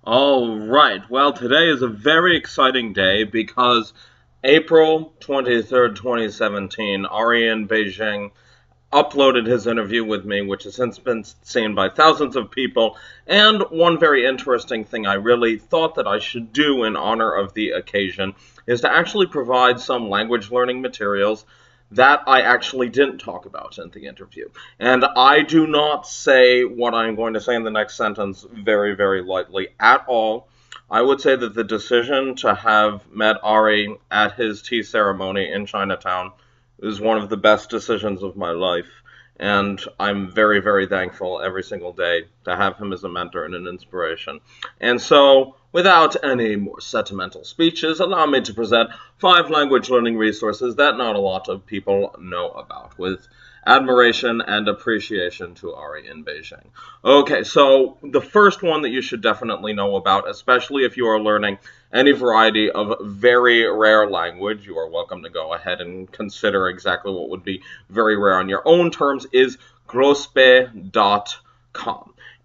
All right. Well, today is a very exciting day because April 23rd, 2017, Ari in Beijing uploaded his interview with me, which has since been seen by thousands of people. And one very interesting thing I really thought that I should do in honor of the occasion is to actually provide some language learning materials that I actually didn't talk about in the interview. And I do not say what I'm going to say in the next sentence very, very lightly at all. I would say that the decision to have met Ari at his tea ceremony in Chinatown is one of the best decisions of my life. And I'm very, very thankful every single day to have him as a mentor and an inspiration. And so, without any more sentimental speeches, allow me to present 5 language learning resources that not a lot of people know about, with admiration and appreciation to Ari in Beijing. Okay, so the first one that you should definitely know about, especially if you are learning any variety of very rare language, you are welcome to go ahead and consider exactly what would be very rare on your own terms, is Grosspay.com.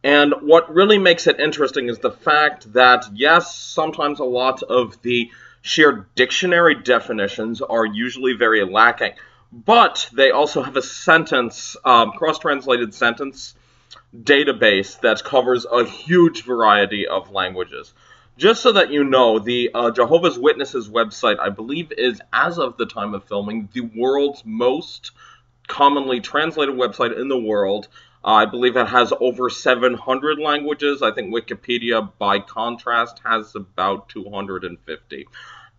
And what really makes it interesting is the fact that, yes, sometimes a lot of the sheer dictionary definitions are usually very lacking, but they also have a sentence, cross-translated sentence database that covers a huge variety of languages. Just so that you know, the Jehovah's Witnesses website, I believe, is, as of the time of filming, the world's most commonly translated website in the world. I believe it has over 700 languages. I think Wikipedia, by contrast, has about 250.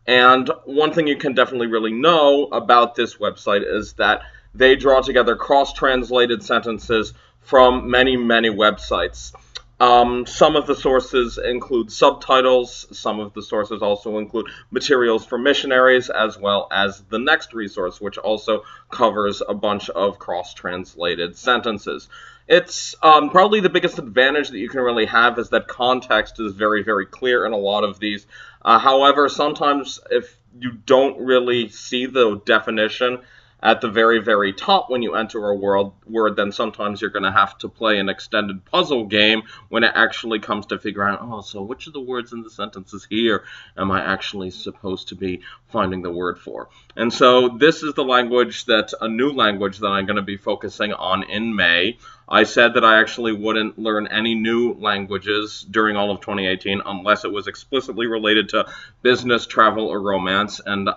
And one thing you can definitely really know about this website is that they draw together cross-translated sentences from many, many websites. Some of the sources include subtitles. Some of the sources also include materials for missionaries, as well as the next resource, which also covers a bunch of cross-translated sentences. It's probably the biggest advantage that you can really have is that context is very, very clear in a lot of these. However, sometimes if you don't really see the definition at the very, very top when you enter a word, then sometimes you're going to have to play an extended puzzle game when it actually comes to figure out, oh, so which of the words in the sentences here am I actually supposed to be finding the word for? And so this is the language a new language that I'm going to be focusing on in May. I said that I actually wouldn't learn any new languages during all of 2018 unless it was explicitly related to business, travel, or romance. And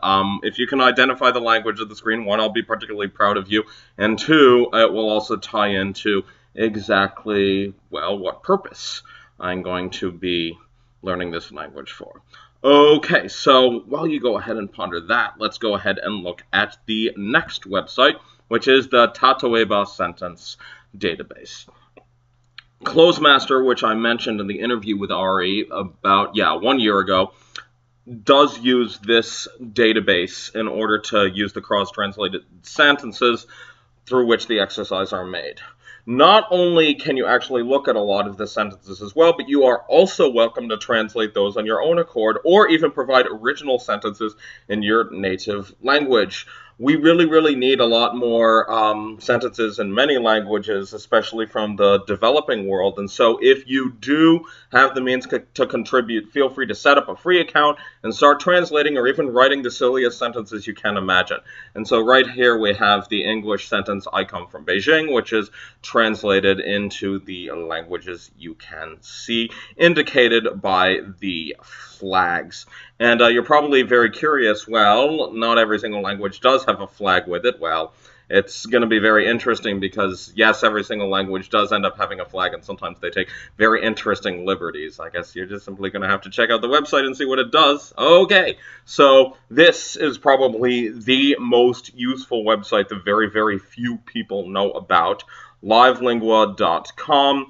if you can identify the language of the screen, one, I'll be particularly proud of you, and two, it will also tie into exactly, well, what purpose I'm going to be learning this language for. Okay, so while you go ahead and ponder that, let's go ahead and look at the next website, which is the Tatoeba Sentence Database. Closemaster, which I mentioned in the interview with Ari about, 1 year ago, does use this database in order to use the cross-translated sentences through which the exercises are made. Not only can you actually look at a lot of the sentences as well, but you are also welcome to translate those on your own accord or even provide original sentences in your native language. We really, really need a lot more sentences in many languages, especially from the developing world. And so if you do have the means to contribute, feel free to set up a free account and start translating or even writing the silliest sentences you can imagine. And so right here we have the English sentence, I come from Beijing, which is translated into the languages you can see, indicated by the flags. And you're probably very curious, well, not every single language does have a flag with it. Well, it's going to be very interesting because, yes, every single language does end up having a flag, and sometimes they take very interesting liberties. I guess you're just simply going to have to check out the website and see what it does. Okay, so this is probably the most useful website that very, very few people know about, livelingua.com.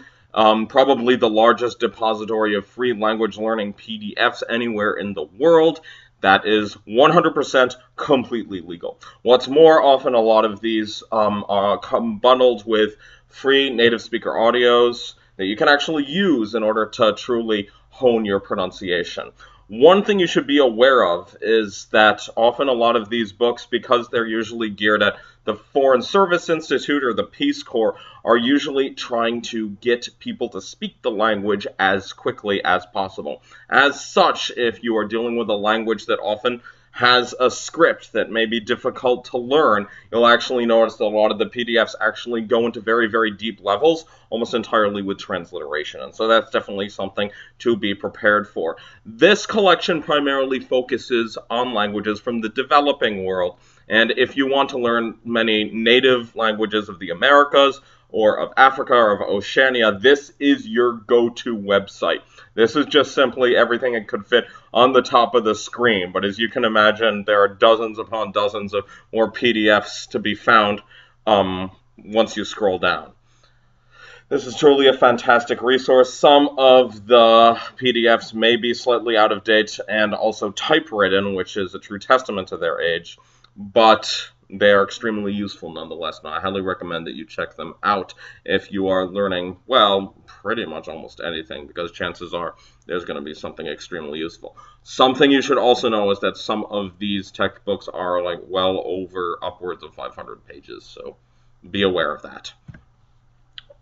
Probably the largest depository of free language learning PDFs anywhere in the world. That is 100% completely legal. What's more, often a lot of these are bundled with free native speaker audios that you can actually use in order to truly hone your pronunciation. One thing you should be aware of is that often a lot of these books, because they're usually geared at the Foreign Service Institute or the Peace Corps are usually trying to get people to speak the language as quickly as possible. As such, if you are dealing with a language that often has a script that may be difficult to learn, you'll actually notice that a lot of the PDFs actually go into very, very deep levels, almost entirely with transliteration. And so that's definitely something to be prepared for. This collection primarily focuses on languages from the developing world. And if you want to learn many native languages of the Americas, or of Africa, or of Oceania, this is your go-to website. This is just simply everything it could fit on the top of the screen. But as you can imagine, there are dozens upon dozens of more PDFs to be found once you scroll down. This is truly a fantastic resource. Some of the PDFs may be slightly out of date and also typewritten, which is a true testament to their age, but they are extremely useful nonetheless. Now, I highly recommend that you check them out if you are learning, well, pretty much almost anything, because chances are there's going to be something extremely useful. Something you should also know is that some of these textbooks are like well over upwards of 500 pages, so be aware of that.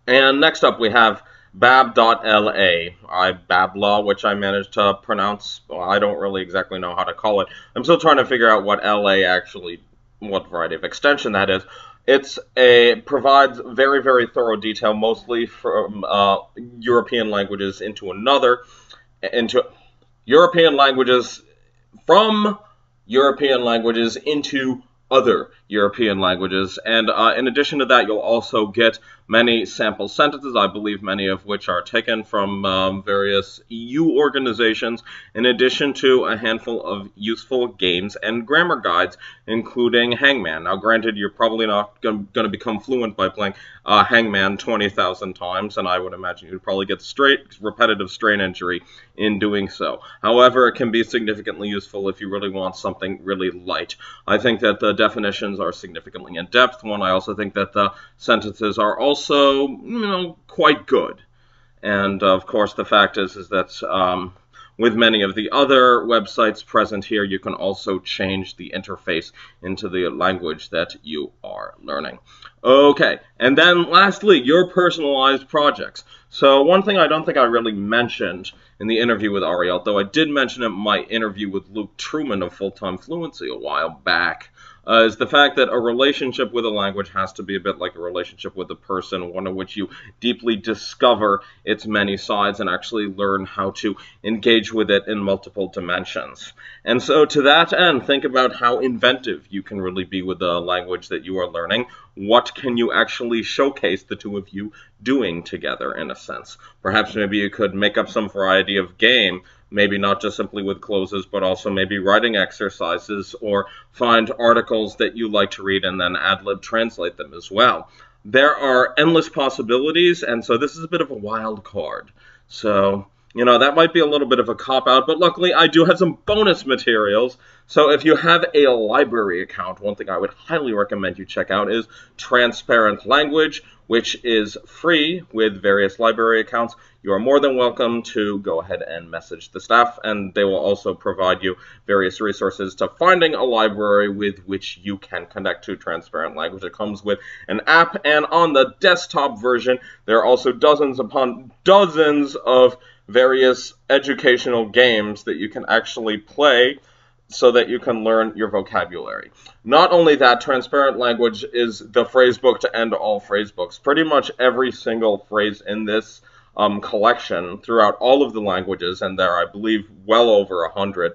And next up we have Bab.la, Bab.la, which I managed to pronounce. Well, I don't really exactly know how to call it. I'm still trying to figure out what LA actually, what variety of extension that is. It provides very, very thorough detail, mostly from European languages into European languages from European languages into other European languages. And in addition to that, you'll also get many sample sentences, I believe many of which are taken from various EU organizations, in addition to a handful of useful games and grammar guides, including Hangman. Now, granted, you're probably not going to become fluent by playing Hangman 20,000 times, and I would imagine you'd probably get repetitive strain injury in doing so. However, it can be significantly useful if you really want something really light. I think that the definitions are significantly in depth. One, I also think that the sentences are also, quite good. And of course, the fact is that with many of the other websites present here, you can also change the interface into the language that you are learning. Okay, and then lastly, your personalized projects. So one thing I don't think I really mentioned in the interview with Ariel, though I did mention it in my interview with Luke Truman of Full-Time Fluency a while back, is the fact that a relationship with a language has to be a bit like a relationship with a person, one in which you deeply discover its many sides and actually learn how to engage with it in multiple dimensions. And so to that end, think about how inventive you can really be with the language that you are learning. What can you actually showcase the two of you doing together, in a sense? Perhaps maybe you could make up some variety of game, maybe not just simply with closes, but also maybe writing exercises, or find articles that you like to read and then ad-lib translate them as well. There are endless possibilities, and so this is a bit of a wild card. So, that might be a little bit of a cop-out, but luckily I do have some bonus materials. So if you have a library account, one thing I would highly recommend you check out is Transparent Language, which is free with various library accounts. You are more than welcome to go ahead and message the staff, and they will also provide you various resources to finding a library with which you can connect to Transparent Language. It comes with an app, and on the desktop version, there are also dozens upon dozens of various educational games that you can actually play so that you can learn your vocabulary. Not only that, Transparent Language is the phrase book to end all phrase books. Pretty much every single phrase in this collection throughout all of the languages, and there are, I believe, well over 100,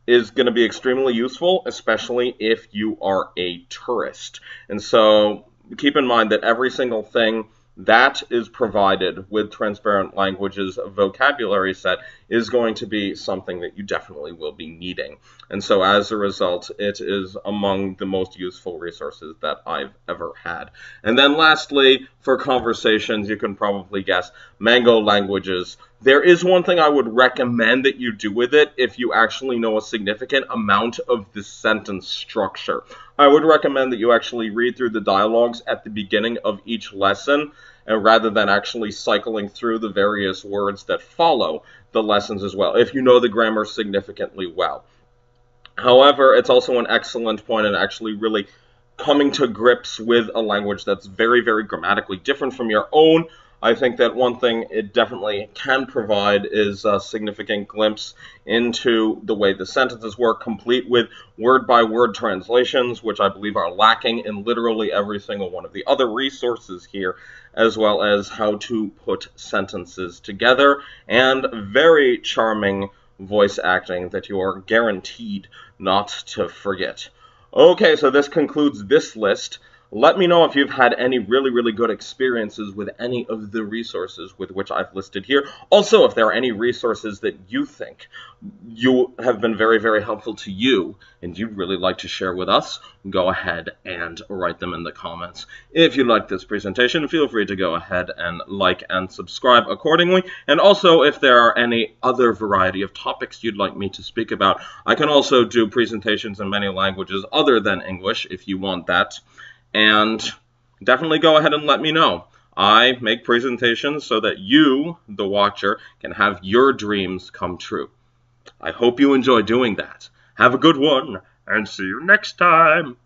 is going to be extremely useful, especially if you are a tourist. And so keep in mind that every single thing that is provided with Transparent Language's vocabulary set is going to be something that you definitely will be needing. And so as a result, it is among the most useful resources that I've ever had. And then lastly, for conversations, you can probably guess, Mango Languages. There is one thing I would recommend that you do with it if you actually know a significant amount of the sentence structure. I would recommend that you actually read through the dialogues at the beginning of each lesson, and rather than actually cycling through the various words that follow the lessons as well, if you know the grammar significantly well. However, it's also an excellent point in actually really coming to grips with a language that's very, very grammatically different from your own, I think that one thing it definitely can provide is a significant glimpse into the way the sentences work, complete with word-by-word translations, which I believe are lacking in literally every single one of the other resources here, as well as how to put sentences together, and very charming voice acting that you are guaranteed not to forget. Okay, so this concludes this list. Let me know if you've had any really, really good experiences with any of the resources with which I've listed here. Also, if there are any resources that you think you have been very, very helpful to you and you'd really like to share with us, go ahead and write them in the comments. If you like this presentation, feel free to go ahead and like and subscribe accordingly. And also, if there are any other variety of topics you'd like me to speak about, I can also do presentations in many languages other than English if you want that. And definitely go ahead and let me know. I make presentations so that you, the watcher, can have your dreams come true. I hope you enjoy doing that. Have a good one, and see you next time.